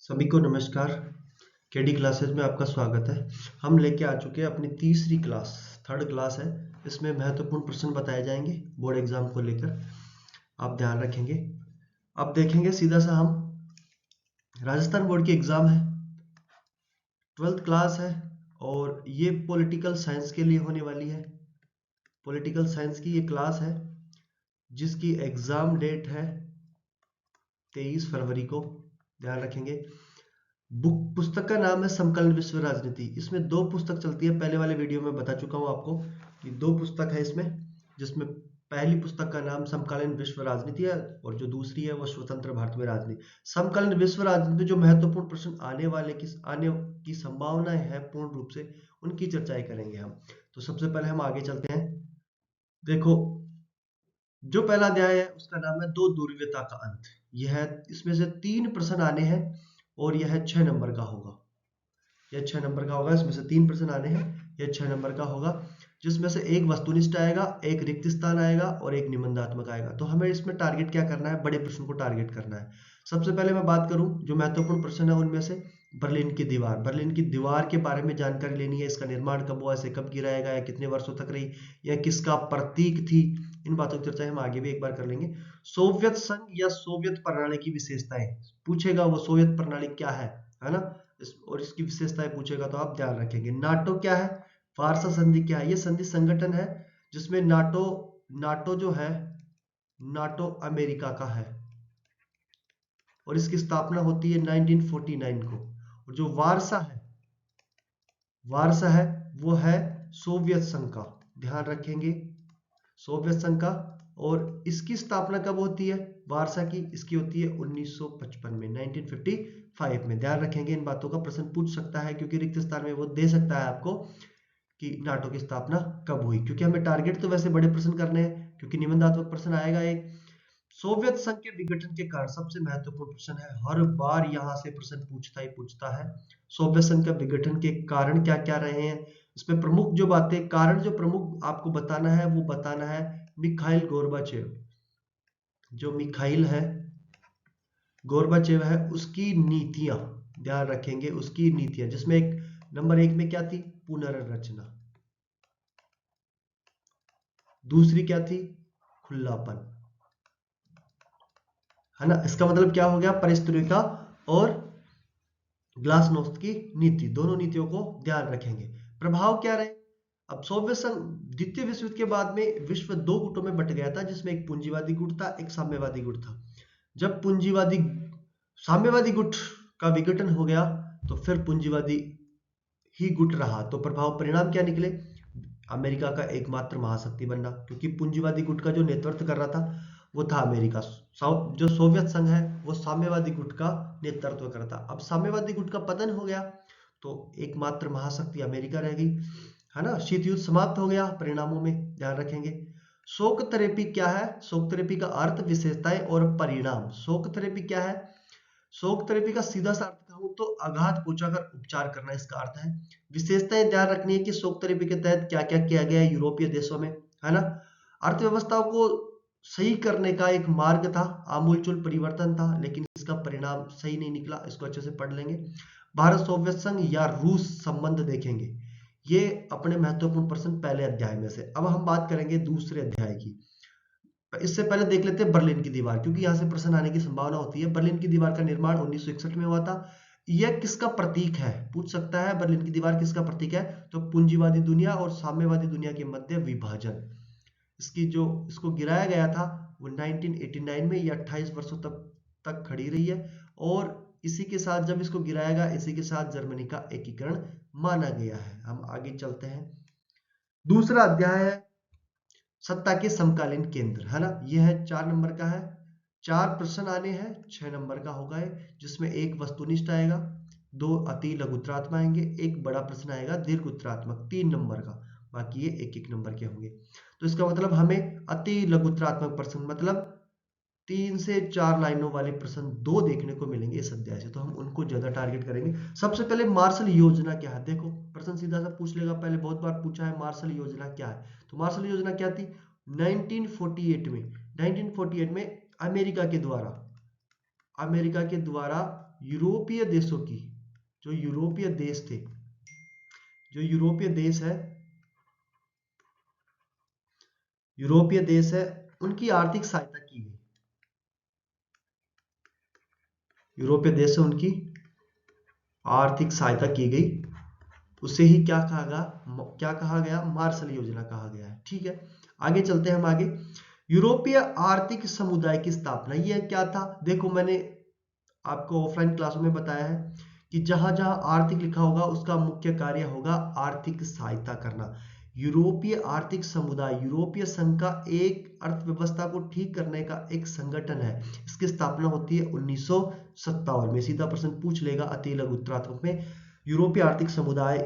सभी को नमस्कार। केडी क्लासेस में आपका स्वागत है। हम लेके आ चुके हैं अपनी तीसरी क्लास, थर्ड क्लास है। इसमें महत्वपूर्ण प्रश्न बताए जाएंगे बोर्ड एग्जाम को लेकर, आप ध्यान रखेंगे। अब देखेंगे सीधा सा हम, राजस्थान बोर्ड की एग्जाम है, 12th क्लास है और ये पॉलिटिकल साइंस के लिए होने वाली है। पॉलिटिकल साइंस की ये क्लास है जिसकी एग्जाम डेट है 23 फरवरी को, ध्यान रखेंगे। बुक पुस्तक का नाम है समकालीन विश्व राजनीति। इसमें दो पुस्तक चलती है, पहले वाले वीडियो में बता चुका हूं आपको कि दो पुस्तक है इसमें, जिसमें पहली पुस्तक का नाम समकालीन विश्व राजनीति है और जो दूसरी है वो स्वतंत्र भारत में राजनीति। समकालीन विश्व राजनीति में जो महत्वपूर्ण प्रश्न आने की संभावनाएं है पूर्ण रूप से, उनकी चर्चाएं करेंगे हम। तो सबसे पहले हम आगे चलते हैं। देखो, जो पहला अध्याय है उसका नाम है दो ध्रुवीयता का अंत। यह है, इसमें से 3 प्रश्न आने हैं और यह 6 नंबर का होगा। यह 6 नंबर का होगा, इसमें से 3 प्रश्न आने हैं, यह 6 नंबर का होगा, जिसमें से एक वस्तुनिष्ठ आएगा, एक रिक्त स्थान आएगा और एक निबंधात्मक आएगा। तो हमें इसमें टारगेट क्या करना है? बड़े प्रश्न को टारगेट करना है। सबसे पहले मैं बात करूं जो महत्वपूर्ण प्रश्न है उनमें से, बर्लिन की दीवार। बर्लिन की दीवार के बारे में जानकारी लेनी है। इसका निर्माण कब हुआ, इसे कब गिराया गया, कितने वर्षों तक रही, यह किसका प्रतीक थी, इन बातों की चर्चा हम आगे भी एक बार कर लेंगे। सोवियत संघ या सोवियत प्रणाली की विशेषताएं पूछेगा, वो सोवियत प्रणाली क्या है ना, और इसकी विशेषताएं पूछेगा तो आप ध्यान रखेंगे। नाटो क्या है, वार्सा संधि क्या है? ये संधि संगठन है जिसमें नाटो नाटो जो है, नाटो अमेरिका का है और इसकी स्थापना होती है 1949 को। और जो वार्सा है वो है सोवियत संघ का, ध्यान रखेंगे, सोवियत संघ का। और इसकी स्थापना कब होती है वार्सा की? इसकी होती है 1955 में, 1955 में, ध्यान रखेंगे। इन बातों का प्रश्न पूछ सकता है क्योंकि रिक्त स्थान में वो दे सकता है आपको कि नाटो की स्थापना कब हुई, क्योंकि हमें टारगेट तो वैसे बड़े प्रश्न करने हैं, क्योंकि निबंधात्मक प्रश्न आएगा एक। सोवियत संघ के विघटन के कारण, सबसे महत्वपूर्ण प्रश्न है, हर बार यहां से प्रश्न पूछता है। सोवियत संघ के विघटन के कारण क्या क्या रहे हैं, इसमें प्रमुख जो बातें, कारण जो प्रमुख आपको बताना है वो बताना है मिखाइल गोर्बाचेव। जो मिखाइल है गोर्बाचेव है, उसकी नीतियां ध्यान रखेंगे, उसकी नीतियां, जिसमें एक नंबर 1 में क्या थी? पुनर्रचना। दूसरी क्या थी? खुलापन, है ना। इसका मतलब क्या हो गया? परिस्थितिका और ग्लासनोस्ट की नीति, दोनों नीतियों को ध्यान रखेंगे। प्रभाव क्या रहे? अब सोवियत संघ द्वितीय विश्व युद्ध के बाद में विश्व 2 गुटों में बट गया था, जिसमें एक पूंजीवादी गुट था, एक साम्यवादी गुट था। जब साम्यवादी गुट का विघटन हो गया तो फिर पूंजीवादी ही गुट रहा। तो प्रभाव परिणाम क्या निकले? अमेरिका का एकमात्र महाशक्ति बनना, क्योंकि पूंजीवादी गुट का जो नेतृत्व कर रहा था वो था अमेरिका। जो सोवियत संघ है वो साम्यवादी गुट का नेतृत्व कर रहा था। अब साम्यवादी गुट का पतन हो गया तो एकमात्र महाशक्ति अमेरिका रह गई, है ना। शीत युद्ध समाप्त हो गया परिणामों में, ध्यान रखेंगे। शोक थेरेपी क्या है? शोक थेरेपी का अर्थ, विशेषताएं और परिणाम। शोक थेरेपी क्या है? शोक थेरेपी का सीधा सा अर्थ कहूं तो आघात पहुंचाकर उपचार करना इसका अर्थ है। विशेषताएं ध्यान रखनी है कि शोक थेरेपी के तहत क्या क्या किया गया है यूरोपीय देशों में, है ना। अर्थव्यवस्थाओं को सही करने का एक मार्ग था, आमूलचूल परिवर्तन था, लेकिन इसका परिणाम सही नहीं निकला। इसको अच्छे से पढ़ लेंगे। भारत सोवियत संघ या रूस संबंध देखेंगे। ये अपने महत्वपूर्ण प्रश्न पहले अध्याय में से। अब हम बात करेंगे दूसरे अध्याय की। इससे पहले देख लेते हैं बर्लिन की दीवार, क्योंकि यहां से प्रश्न आने की संभावना होती है। बर्लिन की दीवार का निर्माण 1961 में हुआ था। यह किसका प्रतीक है? पूछ सकता है, बर्लिन की दीवार किसका प्रतीक है? तो पूंजीवादी दुनिया और साम्यवादी दुनिया के मध्य विभाजन। इसको गिराया गया था वो 1989 में। ये 28 वर्षों तक खड़ी रही है और इसी के साथ, जब इसको गिराया गया, इसी के साथ जर्मनी का एकीकरण माना गया है। हम आगे चलते हैं। दूसरा अध्याय है सत्ता के समकालीन केंद्र, है ना। यह है 4 नंबर का है। 4 प्रश्न आने हैं, 6 नंबर का होगा जिसमें एक वस्तुनिष्ठ आएगा, 2 अति लघु उत्तरात्मक आएंगे, एक बड़ा प्रश्न आएगा दीर्घ उत्तरात्मक 3 नंबर का। बाकी ये एक एक नंबर के होंगे। तो इसका मतलब हमें अति लघु उत्तरात्मक प्रश्न, मतलब 3 से 4 लाइनों वाले प्रश्न 2 देखने को मिलेंगे इस अध्याय से, तो हम उनको ज्यादा टारगेट करेंगे। सबसे पहले मार्शल योजना क्या है? देखो, प्रश्न सीधा सा पूछ लेगा, पहले बहुत बार पूछा है, मार्शल योजना क्या है? तो मार्शल योजना क्या थी? 1948 में अमेरिका के द्वारा यूरोपीय देशों की, जो यूरोपीय देश थे, जो यूरोपीय देश है, यूरोपीय देश है, उनकी आर्थिक सहायता की गई। यूरोपीय देश से उनकी आर्थिक सहायता की गई, उसे ही क्या कहा गया, मार्शल योजना कहा गया है। ठीक है, आगे चलते हैं हम आगे। यूरोपीय आर्थिक समुदाय की स्थापना, ये क्या था? देखो, मैंने आपको ऑफलाइन क्लासों में बताया है कि जहां जहां आर्थिक लिखा होगा उसका मुख्य कार्य होगा आर्थिक सहायता करना। यूरोपीय आर्थिक समुदाय यूरोपीय संघ का एक अर्थव्यवस्था को ठीक करने का एक संगठन है। इसकी स्थापना होती है 1957 में। सीधा प्रश्न पूछ लेगा अति लघु उत्तरात्मक में, यूरोपीय आर्थिक समुदाय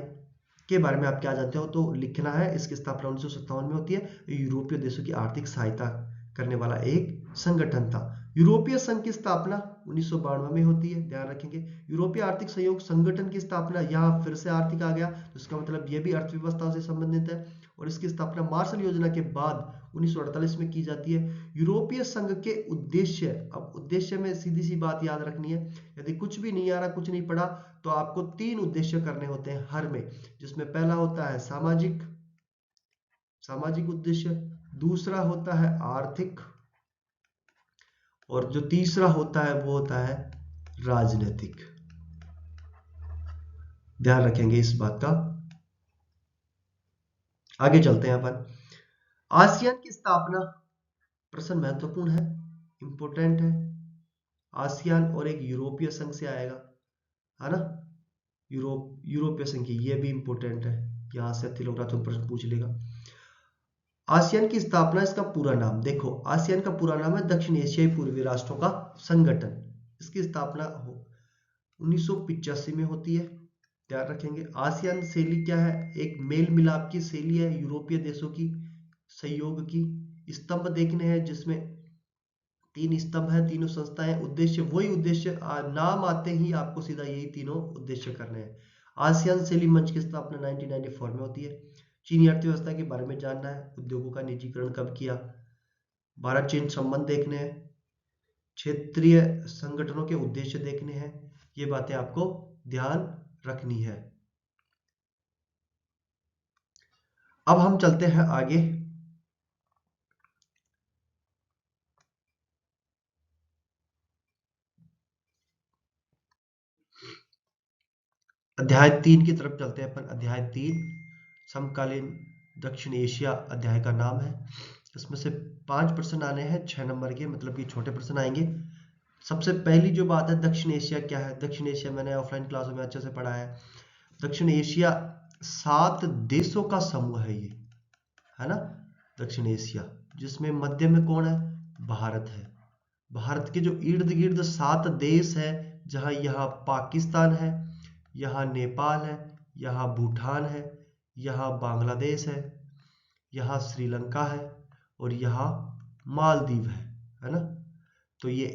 के बारे में आप क्या जानते हो, तो लिखना है। इसकी स्थापना 1957 में होती है। यूरोपीय देशों की आर्थिक सहायता करने वाला एक संगठन था। यूरोपीय संघ की स्थापना 1992 में होती है, ध्यान रखेंगे। यूरोपीय आर्थिक सहयोग संगठन की स्थापना, यहाँ फिर से आर्थिक आ गया, तो इसका मतलब ये भी अर्थव्यवस्था से संबंधित है। और इसकी स्थापना मार्शल योजना के बाद 1948 में की जाती है। यूरोपीय संघ के उद्देश्य, अब उद्देश्य में सीधी सी बात याद रखनी है, यदि कुछ भी नहीं आ रहा, कुछ नहीं पढ़ा, तो आपको 3 उद्देश्य करने होते हैं हर में, जिसमें पहला होता है सामाजिक उद्देश्य, दूसरा होता है आर्थिक, और जो तीसरा होता है वो होता है राजनीतिक। ध्यान रखेंगे इस बात का। आगे चलते हैं अपन। आसियान की स्थापना, प्रश्न महत्वपूर्ण है, इंपॉर्टेंट है। आसियान और एक यूरोपीय संघ से आएगा, है ना, यूरोपीय संघ की, ये भी इंपॉर्टेंट है, यहां से तिलोग्राफी प्रश्न पूछ लेगा। आसियान की स्थापना, इसका पूरा नाम देखो, आसियान का पूरा नाम है दक्षिण एशियाई पूर्वी राष्ट्रों का संगठन। इसकी स्थापना 1985 में होती है, ध्यान रखेंगे। आसियान शैली क्या है? एक मेल मिलाप की शैली है, यूरोपीय देशों की सहयोग की। स्तंभ देखने हैं, जिसमें 3 स्तंभ है, तीनों संस्थाएं। उद्देश्य वही उद्देश्य, नाम आते ही आपको सीधा यही तीनों उद्देश्य करने हैं। आसियान शैली मंच की स्थापना 1994 में होती है। चीनी अर्थव्यवस्था के बारे में जानना है, उद्योगों का निजीकरण कब किया, भारत चीन संबंध देखने हैं, क्षेत्रीय संगठनों के उद्देश्य देखने हैं, ये बातें आपको ध्यान रखनी है। अब हम चलते हैं आगे। अध्याय 3 की तरफ चलते हैं अपन। अध्याय 3 समकालीन दक्षिण एशिया अध्याय का नाम है। इसमें से 5 प्रश्न आने हैं 6 नंबर के, मतलब कि छोटे प्रश्न आएंगे। सबसे पहली जो बात है, दक्षिण एशिया क्या है? दक्षिण एशिया मैंने ऑफलाइन क्लासों में अच्छे से पढ़ा है। दक्षिण एशिया 7 देशों का समूह है, ये है ना, दक्षिण एशिया, जिसमें मध्य में कौन है? भारत है। भारत के जो इर्द गिर्द 7 देश है, जहां यहाँ पाकिस्तान है, यहाँ नेपाल है, यहाँ भूटान है, यहाँ बांग्लादेश है, यहाँ श्रीलंका है, और यहाँ मालदीव है ना। तो ये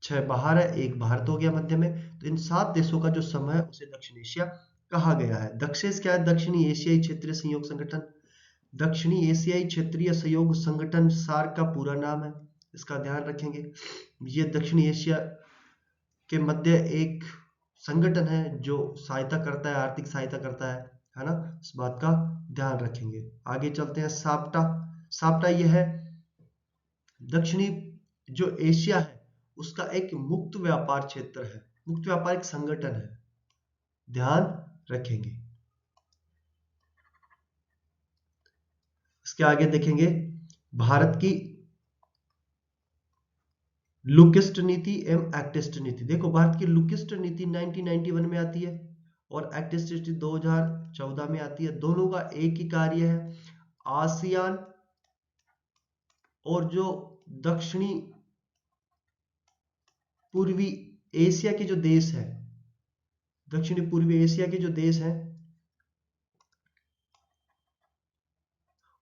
6 बाहर है, एक भारत हो गया मध्य में। तो इन 7 देशों का जो समूह है उसे दक्षिण एशिया कहा गया है। दक्षेश क्या है? दक्षिणी एशियाई क्षेत्रीय सहयोग संगठन। दक्षिणी एशियाई क्षेत्रीय सहयोग संगठन सार्क का पूरा नाम है, इसका ध्यान रखेंगे। ये दक्षिणी एशिया के मध्य एक संगठन है जो सहायता करता है, आर्थिक सहायता करता है ना, इस बात का ध्यान रखेंगे। आगे चलते हैं। साप्टा यह है दक्षिणी जो एशिया है उसका एक मुक्त व्यापार क्षेत्र है, मुक्त व्यापार एक संगठन है, ध्यान रखेंगे। इसके आगे देखेंगे भारत की लुकिस्ट नीति एवं एक्टिस्ट नीति। देखो, भारत की लुकिस्ट नीति 1991 में आती है और एक्टिस्ट नीति 2014 में आती है। दोनों का एक ही कार्य है, आसियान और जो दक्षिणी पूर्वी एशिया के जो देश है, दक्षिणी पूर्वी एशिया के जो देश हैं,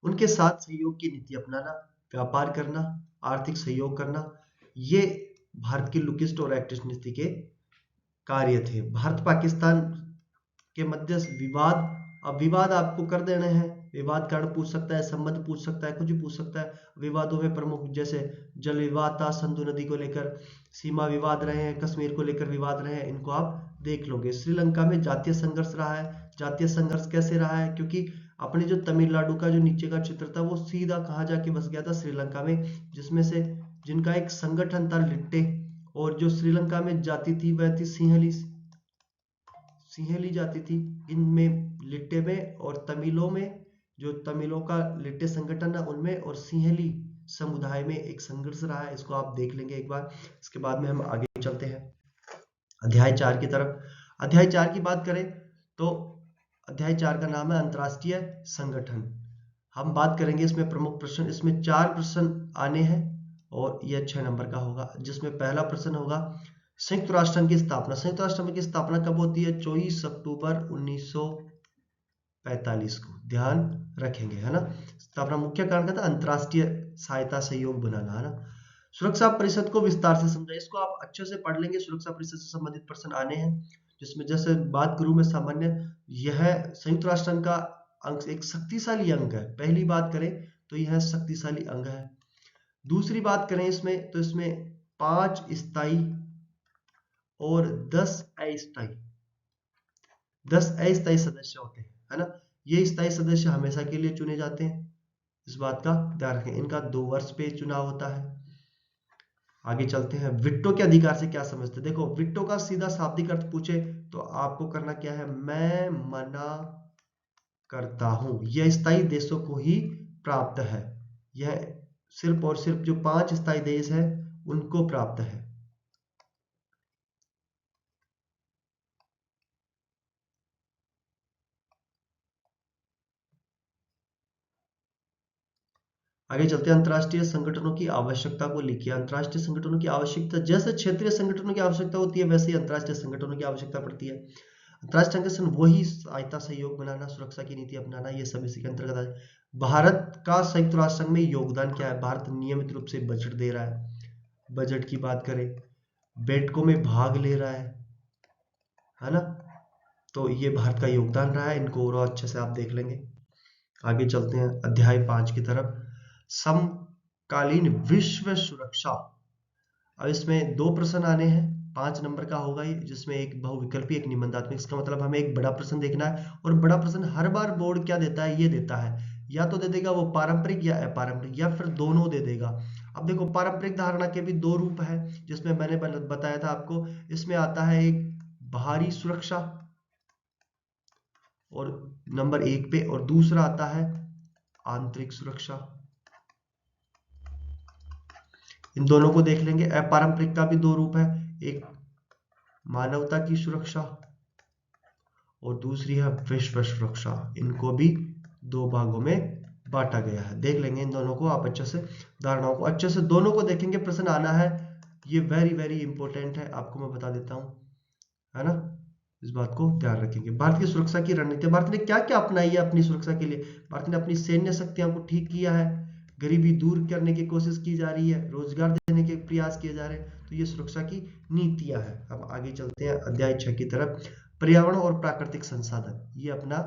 उनके साथ सहयोग की नीति अपनाना, व्यापार करना, आर्थिक सहयोग करना, ये भारत की लुकिस्ट और एक्टिस्ट नीति के कार्य थे। भारत पाकिस्तान के मध्य विवाद, अब विवाद आपको कर देने हैं, विवाद कारण पूछ सकता है, संबंध पूछ सकता है, कुछ भी पूछ सकता है। विवादों में प्रमुख जैसे जल विवाद था सिंधु नदी को लेकर, सीमा विवाद रहे हैं, कश्मीर को लेकर विवाद रहे हैं, इनको आप देख लोगे। श्रीलंका में जातीय संघर्ष रहा है। जातीय संघर्ष कैसे रहा है? क्योंकि अपने जो तमिलनाडु का जो नीचे का क्षेत्र था वो सीधा कहाँ जाके बस गया था? श्रीलंका में, जिसमें से जिनका एक संगठन था लिट्टे, और जो श्रीलंका में जाति थी वह थी सिंहली जाति थी। इनमें लिट्टे में और तमिलों में, जो तमिलों का लिट्टे संगठन है उनमें और सिंहली समुदाय में एक संघर्ष रहा है। इसको आप देख लेंगे एक बार। इसके बाद में हम आगे चलते हैं अध्याय 4 की तरफ। अध्याय 4 की बात करें तो अध्याय 4 का नाम है अंतरराष्ट्रीय संगठन। हम बात करेंगे इसमें प्रमुख प्रश्न, इसमें 4 प्रश्न आने हैं और यह 6 नंबर का होगा, जिसमें पहला प्रश्न होगा संयुक्त राष्ट्र संघ की स्थापना। संयुक्त राष्ट्र संघ की स्थापना कब होती है? 24 अक्टूबर 1945 को, ध्यान रखेंगे, है ना। स्थापना मुख्य कारण क्या था? अंतरराष्ट्रीय सहायता सहयोग बनाना, है ना। सुरक्षा परिषद को विस्तार से समझा, इसको आप अच्छे से पढ़ लेंगे। सुरक्षा परिषद से संबंधित प्रश्न आने हैं, जिसमें जैसे बात करूं मैं सामान्य, यह संयुक्त राष्ट्र संघ का अंग, एक शक्तिशाली अंग है। पहली बात करें तो यह शक्तिशाली अंग है। दूसरी बात करें इसमें तो इसमें 5 स्थायी और 10 अस्थायी सदस्य होते हैं, है ना। ये स्थायी सदस्य हमेशा के लिए चुने जाते हैं, इस बात का ध्यान रखें। इनका 2 वर्ष पे चुनाव होता है। आगे चलते हैं, विटो के अधिकार से क्या समझते हैं? देखो, विटो का सीधा शाब्दिक अर्थ पूछे तो आपको करना क्या है? मैं मना करता हूं। यह स्थायी देशों को ही प्राप्त है। यह सिर्फ और सिर्फ जो 5 स्थायी देश है उनको प्राप्त है। आगे चलते हैं, अंतरराष्ट्रीय संगठनों की आवश्यकता को लिखिए। अंतरराष्ट्रीय संगठनों की आवश्यकता, जैसे क्षेत्रीय संगठनों की आवश्यकता होती है वैसे ही अंतरराष्ट्रीय संगठनों की आवश्यकता पड़ती है। अंतरराष्ट्रीय संगठन वही सहायता सहयोग बनाना, सुरक्षा की नीति अपनाना, ये सब इसी के अंतर्गत है। भारत का संयुक्त राष्ट्र संघ में योगदान क्या है? भारत नियमित रूप से बजट दे रहा है। बजट की बात करें, बैठकों में भाग ले रहा है ना। तो ये भारत का योगदान रहा है, इनको और अच्छे से आप देख लेंगे। आगे चलते हैं अध्याय 5 की तरफ, समकालीन विश्व सुरक्षा। अब इसमें 2 प्रश्न आने हैं, 5 नंबर का होगा ये, जिसमें एक बहुविकल्पी एक निबंधात्मक। इसका मतलब हमें एक बड़ा प्रश्न देखना है, और बड़ा प्रश्न हर बार बोर्ड क्या देता है? ये देता है, या तो दे देगा वो पारंपरिक या अपारंपरिक, या फिर दोनों दे देगा। अब देखो, पारंपरिक धारणा के भी 2 रूप है, जिसमें मैंने बताया था आपको। इसमें आता है एक बाहरी सुरक्षा और नंबर 1 पे, और दूसरा आता है आंतरिक सुरक्षा। इन दोनों को देख लेंगे। अपारंपरिक का भी 2 रूप है, एक मानवता की सुरक्षा और दूसरी है विश्व सुरक्षा। इनको भी 2 भागों में बांटा गया है, देख लेंगे इन दोनों को आप अच्छे से, धारणाओं को अच्छे से दोनों को देखेंगे। प्रश्न आना है, ये वेरी वेरी इंपॉर्टेंट है, आपको मैं बता देता हूं, है ना। इस बात को ध्यान रखेंगे। भारत की सुरक्षा की रणनीति, भारत ने क्या क्या अपनाई है अपनी सुरक्षा के लिए? भारत ने अपनी सैन्य शक्तियों को ठीक किया है, गरीबी दूर करने की कोशिश की जा रही है, रोजगार देने के प्रयास किए जा रहे हैं। तो ये सुरक्षा की नीतियां हैं। अब आगे चलते हैं अध्याय 6 की तरफ, पर्यावरण और प्राकृतिक संसाधन। ये अपना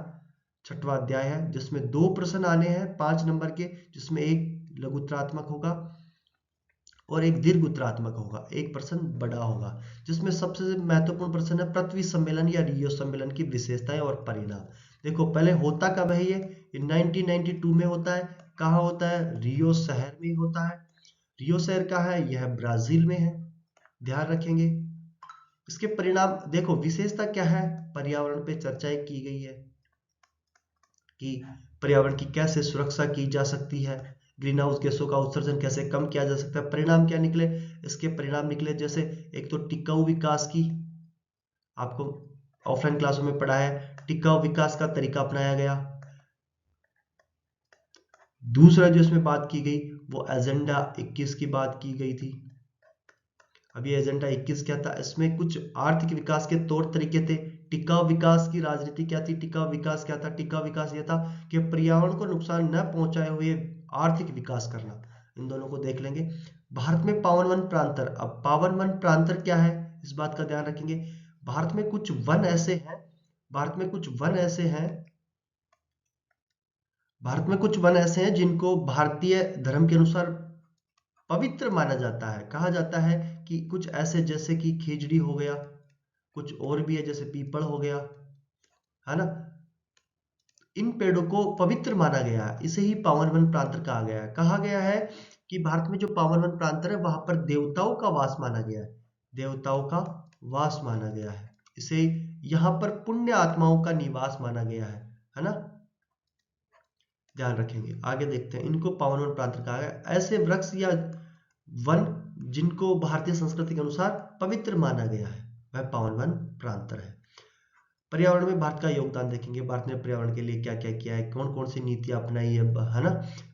6वां अध्याय है, जिसमें 2 प्रश्न आने हैं 5 नंबर के, जिसमें एक लघुत्तरात्मक होगा और एक दीर्घ उत्तरात्मक होगा, एक प्रश्न बड़ा होगा। जिसमें सबसे महत्वपूर्ण प्रश्न है पृथ्वी सम्मेलन या रियो सम्मेलन की विशेषताएं और परिणाम। देखो, पहले होता कब है? ये 1992 में होता है। कहाँ होता है? रियो शहर में होता है। रियो शहर कहाँ है? यह ब्राजील में है, ध्यान रखेंगे। इसके परिणाम देखो, विशेषता क्या है? पर्यावरण पे चर्चाएं की गई है कि पर्यावरण की कैसे सुरक्षा की जा सकती है, ग्रीन हाउस गैसों का उत्सर्जन कैसे कम किया जा सकता है। परिणाम क्या निकले? इसके परिणाम निकले जैसे, एक तो टिकाऊ विकास की, आपको ऑफलाइन क्लासों में पढ़ा है, टिकाऊ विकास का तरीका अपनाया गया। दूसरा जो इसमें बात की गई वो एजेंडा 21 की बात की गई थी। अब ये एजेंडा 21 क्या था? इसमें कुछ आर्थिक विकास के तौर तरीके थे। टिकाऊ विकास की राजनीति क्या थी? टिकाऊ विकास क्या था? टिकाऊ विकास ये था कि पर्यावरण को नुकसान न पहुंचाए हुए आर्थिक विकास करना। इन दोनों को देख लेंगे। भारत में पावन वन प्रांतर, अब पावन वन प्रांतर क्या है, इस बात का ध्यान रखेंगे। भारत में कुछ वन ऐसे हैं, भारत में कुछ वन ऐसे हैं, भारत में कुछ वन ऐसे हैं जिनको भारतीय धर्म के अनुसार पवित्र माना जाता है। कहा जाता है कि कुछ ऐसे जैसे कि खेजड़ी हो गया, कुछ और भी है जैसे पीपल हो गया, है ना, इन पेड़ों को पवित्र माना गया है। इसे ही पावन वन प्रांत कहा गया है। कहा गया है कि भारत में जो पावन वन प्रांत है वहां पर देवताओं का वास माना गया है, देवताओं का वास माना गया है। इसे यहाँ पर पुण्य आत्माओं का निवास माना गया है ना, ध्यान रखेंगे। आगे देखते हैं, इनको पावन वन प्रांत कहा गया। ऐसे वृक्ष या वन जिनको भारतीय संस्कृति के अनुसार पवित्र माना गया है वह पावन वन प्रांतर है। पर्यावरण में भारत का योगदान देखेंगे। भारत ने पर्यावरण के लिए क्या क्या किया है, कौन कौन सी नीतियां अपनाई है ना,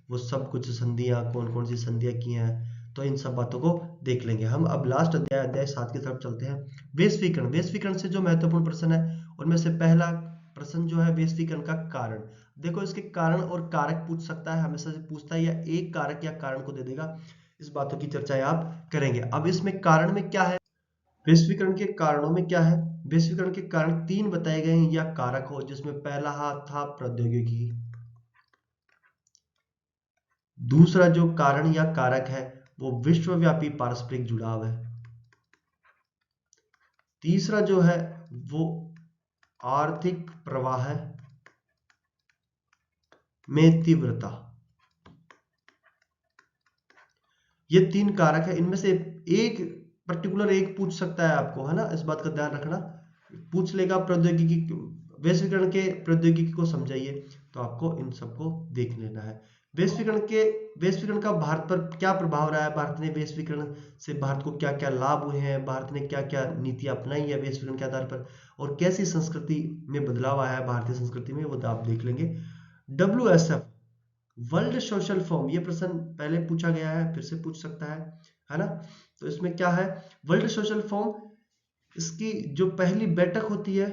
वो सब कुछ संधियां, कौन कौन सी संधियां की हैं, तो इन सब बातों को देख लेंगे हम। अब लास्ट अध्याय अध्याय 7 की तरफ चलते हैं। वैश्वीकरण। वैश्वीकरण से जो महत्वपूर्ण प्रश्न है उनमें से पहला प्रश्न जो है वैश्वीकरण का कारण। देखो इसके कारण और कारक पूछ सकता है, हमेशा से पूछता है, या एक कारक या कारण को दे देगा। इस बातों की चर्चा आप करेंगे। अब इसमें कारण में क्या है, वैश्वीकरण के कारणों में क्या है। वैश्वीकरण के कारण 3 बताए गए हैं या कारक हो, जिसमें पहला था प्रौद्योगिकी, दूसरा जो कारण या कारक है वो विश्वव्यापी पारस्परिक जुड़ाव है, तीसरा जो है वो आर्थिक प्रवाह में तीव्रता। ये 3 कारक है, इनमें से एक पर्टिकुलर एक पूछ सकता है आपको, है ना, इस बात का ध्यान रखना। पूछ लेगा प्रौद्योगिकी, वैश्वीकरण के प्रौद्योगिकी को समझाइए, तो आपको इन सबको देख लेना है। वैश्वीकरण का भारत पर क्या प्रभाव रहा है, भारत ने वैश्वीकरण से भारत को क्या क्या लाभ हुए हैं, भारत ने क्या क्या नीतियां अपनाई है वैश्वीकरण के आधार पर, और कैसी संस्कृति में बदलाव आया है भारतीय संस्कृति में, वो आप देख लेंगे। WSF वर्ल्ड सोशल फॉर्म, ये प्रश्न पहले पूछा गया है, फिर से पूछ सकता है ना। तो इसमें क्या है, वर्ल्ड सोशल फॉर्म, इसकी जो पहली बैठक होती है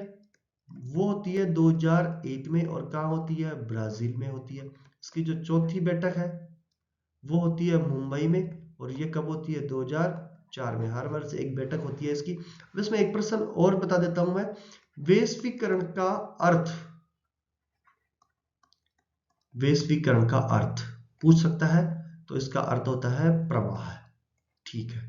वो होती है 2001 में, और कहाँ होती है, ब्राजील में होती है। इसकी जो चौथी बैठक है वो होती है मुंबई में, और ये कब होती है, 2004 में। हर वर्ष एक बैठक होती है इसकी। अब इसमें एक प्रश्न और बता देता हूं मैं, वैश्वीकरण का अर्थ, वैश्वीकरण का अर्थ पूछ सकता है, तो इसका अर्थ होता है प्रवाह। ठीक है,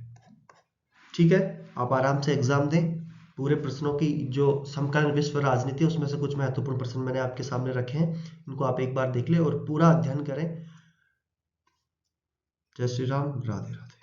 ठीक है, आप आराम से एग्जाम दें। पूरे प्रश्नों की जो समकालीन विश्व राजनीति उसमें से कुछ महत्वपूर्ण प्रश्न मैंने आपके सामने रखे हैं, इनको आप एक बार देख लें और पूरा अध्ययन करें। जय श्री राम, राधे राधे।